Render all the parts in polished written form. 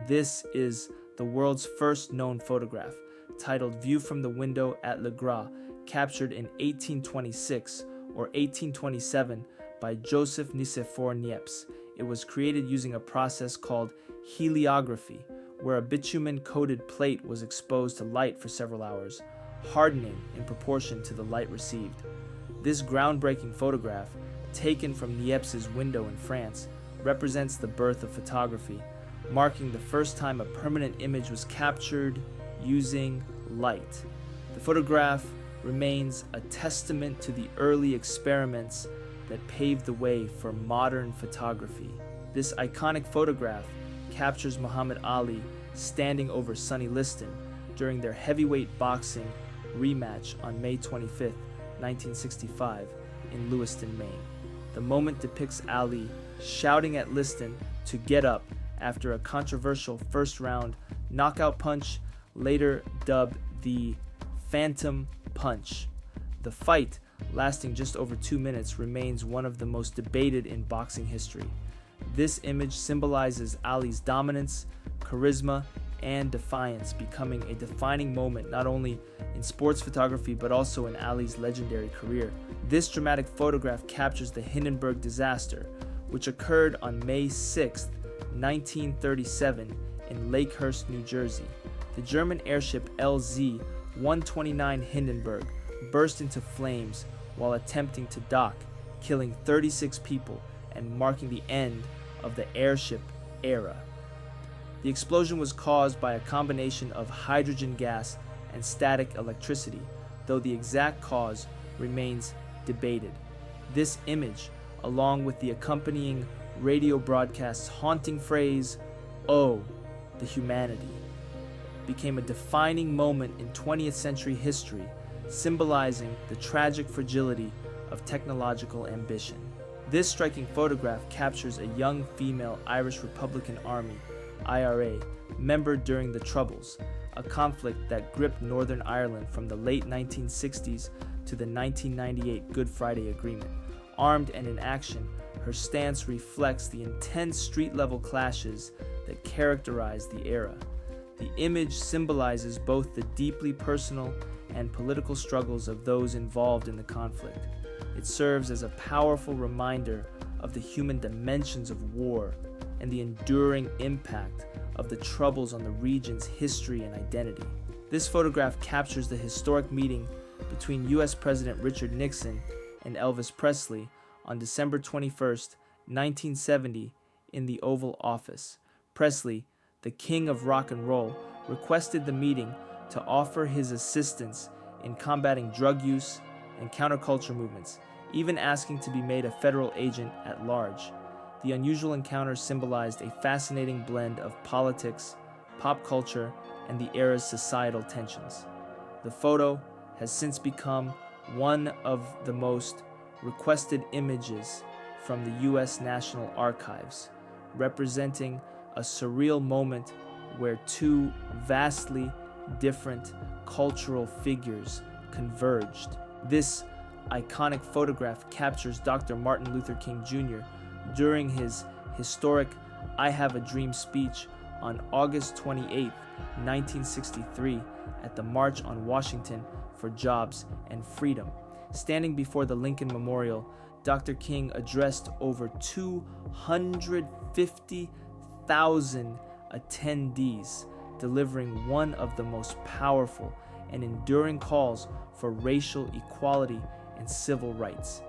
This is the world's first known photograph, titled View from the Window at Le Gras, captured in 1826 or 1827 by Joseph Nicéphore Niépce. It was created using a process called heliography, where a bitumen-coated plate was exposed to light for several hours, hardening in proportion to the light received. This groundbreaking photograph, taken from Niépce's window in France, represents the birth of photography, marking the first time a permanent image was captured using light. The photograph remains a testament to the early experiments that paved the way for modern photography. This iconic photograph captures Muhammad Ali standing over Sonny Liston during their heavyweight boxing rematch on May 25, 1965 in Lewiston, Maine. The moment depicts Ali shouting at Liston to get up after a controversial first-round knockout punch, later dubbed the Phantom Punch. The fight, lasting just over 2 minutes, remains one of the most debated in boxing history. This image symbolizes Ali's dominance, charisma, and defiance, becoming a defining moment not only in sports photography but also in Ali's legendary career. This dramatic photograph captures the Hindenburg disaster, which occurred on May 6, 1937 in Lakehurst, New Jersey. The German airship LZ-129 Hindenburg burst into flames while attempting to dock, killing 36 people and marking the end of the airship era. The explosion was caused by a combination of hydrogen gas and static electricity, though the exact cause remains debated. This image, along with the accompanying radio broadcast's haunting phrase, "Oh, the humanity," became a defining moment in 20th century history, symbolizing the tragic fragility of technological ambition. This striking photograph captures a young female Irish Republican Army (IRA) member during the Troubles, a conflict that gripped Northern Ireland from the late 1960s to the 1998 Good Friday Agreement. Armed and in action, her stance reflects the intense street-level clashes that characterized the era. The image symbolizes both the deeply personal and political struggles of those involved in the conflict. It serves as a powerful reminder of the human dimensions of war and the enduring impact of the Troubles on the region's history and identity. This photograph captures the historic meeting between U.S. President Richard Nixon and Elvis Presley on December 21, 1970, in the Oval Office. Presley, the king of rock and roll, requested the meeting to offer his assistance in combating drug use and counterculture movements, even asking to be made a federal agent at large. The unusual encounter symbolized a fascinating blend of politics, pop culture, and the era's societal tensions. The photo has since become one of the most requested images from the U.S. National Archives, representing a surreal moment where two vastly different cultural figures converged. This iconic photograph captures Dr. Martin Luther King Jr. during his historic "I Have a Dream" speech on August 28, 1963, at the March on Washington for Jobs and Freedom. Standing before the Lincoln Memorial, Dr. King addressed over 250,000 attendees, delivering one of the most powerful and enduring calls for racial equality and civil rights.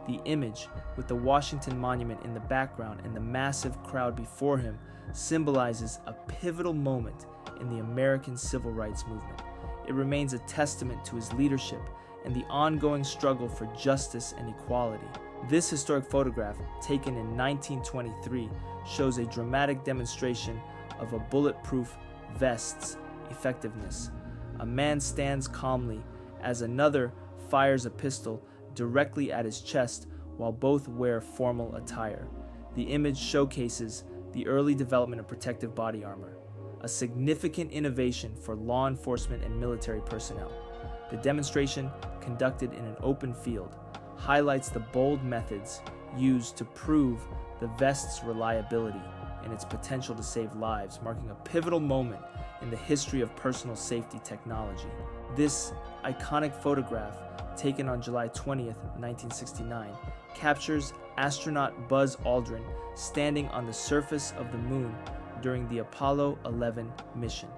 The image, with the Washington Monument in the background and the massive crowd before him, symbolizes a pivotal moment in the American civil rights movement. It remains a testament to his leadership and the ongoing struggle for justice and equality. This historic photograph, taken in 1923, shows a dramatic demonstration of a bulletproof vest's effectiveness. A man stands calmly as another fires a pistol directly at his chest while both wear formal attire. The image showcases the early development of protective body armor, a significant innovation for law enforcement and military personnel. The demonstration, conducted in an open field, highlights the bold methods used to prove the vest's reliability, and its potential to save lives, marking a pivotal moment in the history of personal safety technology. This iconic photograph, taken on July 20th, 1969, captures astronaut Buzz Aldrin standing on the surface of the moon during the Apollo 11 mission.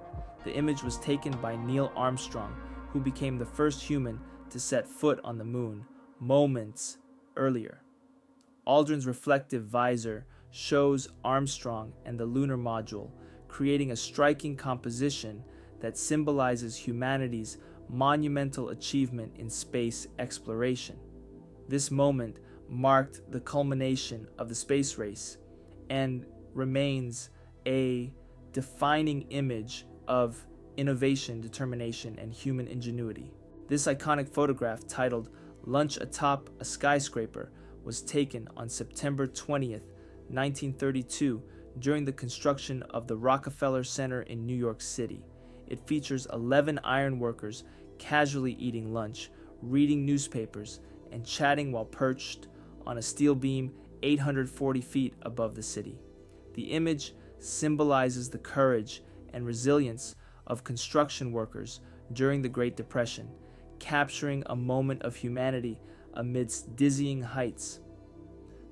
The image was taken by Neil Armstrong, who became the first human to set foot on the moon moments earlier. Aldrin's reflective visor shows Armstrong and the lunar module, creating a striking composition that symbolizes humanity's monumental achievement in space exploration. This moment marked the culmination of the space race and remains a defining image of innovation, determination, and human ingenuity. This iconic photograph, titled "Lunch Atop a Skyscraper," was taken on September 20th, 1932, during the construction of the Rockefeller Center in New York City. It features 11 ironworkers casually eating lunch, reading newspapers, and chatting while perched on a steel beam 840 feet above the city. The image symbolizes the courage and resilience of construction workers during the Great Depression, capturing a moment of humanity amidst dizzying heights.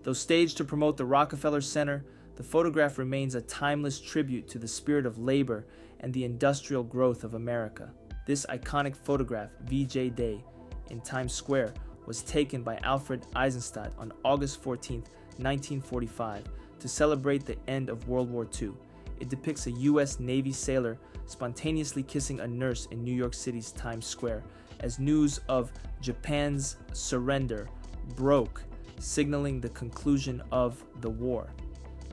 Though staged to promote the Rockefeller Center, the photograph remains a timeless tribute to the spirit of labor and the industrial growth of America. This iconic photograph, VJ Day, in Times Square, was taken by Alfred Eisenstadt on August 14, 1945, to celebrate the end of World War II. It depicts a U.S. Navy sailor spontaneously kissing a nurse in New York City's Times Square as news of Japan's surrender broke, signaling the conclusion of the war.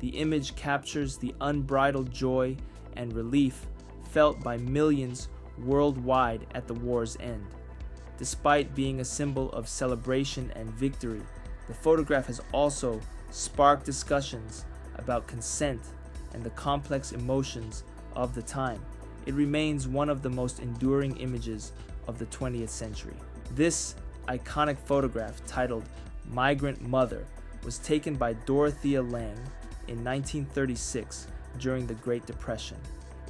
The image captures the unbridled joy and relief felt by millions worldwide at the war's end. Despite being a symbol of celebration and victory, the photograph has also sparked discussions about consent and the complex emotions of the time. It remains one of the most enduring images of the 20th century. This iconic photograph, titled "Migrant Mother," was taken by Dorothea Lange in 1936 during the Great Depression.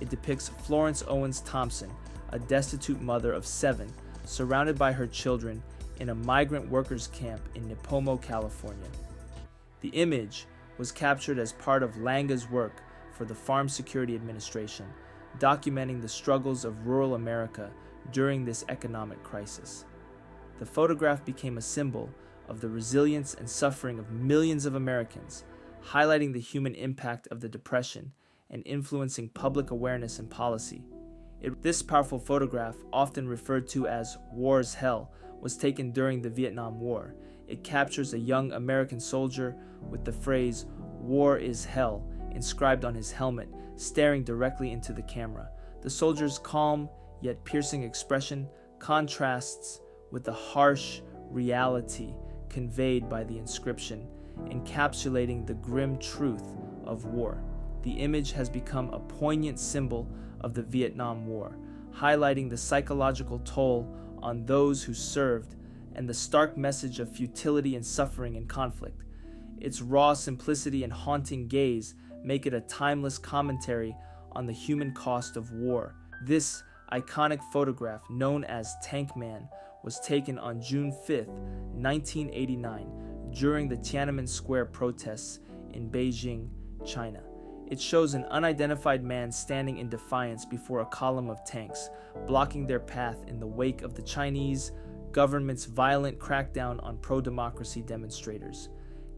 It depicts Florence Owens Thompson, a destitute mother of 7, surrounded by her children in a migrant workers' camp in Nipomo, California. The image was captured as part of Lange's work for the Farm Security Administration, documenting the struggles of rural America during this economic crisis. The photograph became a symbol of the resilience and suffering of millions of Americans, highlighting the human impact of the Depression and influencing public awareness and policy. This powerful photograph, often referred to as "War's Hell," was taken during the Vietnam War. It captures a young American soldier with the phrase "War is Hell" inscribed on his helmet, staring directly into the camera. The soldier's calm yet piercing expression contrasts with the harsh reality conveyed by the inscription, encapsulating the grim truth of war. The image has become a poignant symbol of the Vietnam War, highlighting the psychological toll on those who served and the stark message of futility and suffering in conflict. Its raw simplicity and haunting gaze make it a timeless commentary on the human cost of war. This iconic photograph, known as Tank Man, was taken on June 5, 1989, during the Tiananmen Square protests in Beijing, China. It shows an unidentified man standing in defiance before a column of tanks, blocking their path in the wake of the Chinese government's violent crackdown on pro-democracy demonstrators.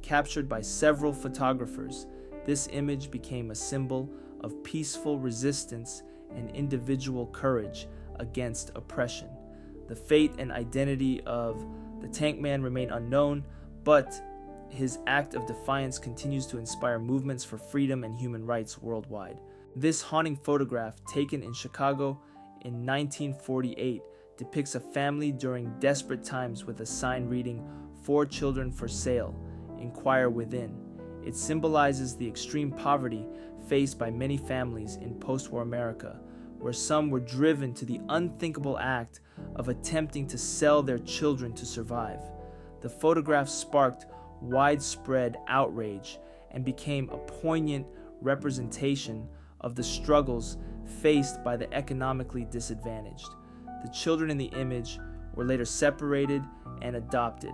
Captured by several photographers, this image became a symbol of peaceful resistance and individual courage against oppression. The fate and identity of the Tank Man remain unknown, but his act of defiance continues to inspire movements for freedom and human rights worldwide. This haunting photograph, taken in Chicago in 1948, depicts a family during desperate times with a sign reading, "For children for sale, inquire within." It symbolizes the extreme poverty faced by many families in post-war America, where some were driven to the unthinkable act of attempting to sell their children to survive. The photograph sparked widespread outrage and became a poignant representation of the struggles faced by the economically disadvantaged. The children in the image were later separated and adopted,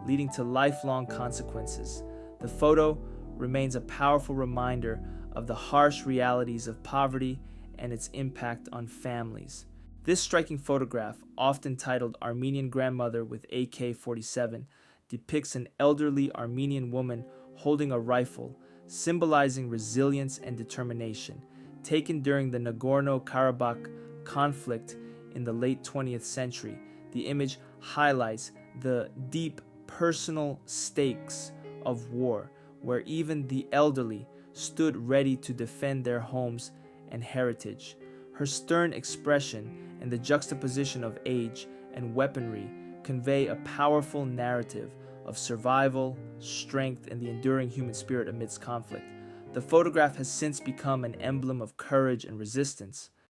leading to lifelong consequences. The photo remains a powerful reminder of the harsh realities of poverty and its impact on families. This striking photograph, often titled Armenian Grandmother with AK-47, depicts an elderly Armenian woman holding a rifle, symbolizing resilience and determination. Taken during the Nagorno-Karabakh conflict in the late 20th century, the image highlights the deep personal stakes of war, where even the elderly stood ready to defend their homes and heritage. Her stern expression and the juxtaposition of age and weaponry convey a powerful narrative of survival, strength, and the enduring human spirit amidst conflict. The photograph has since become an emblem of courage and resistance,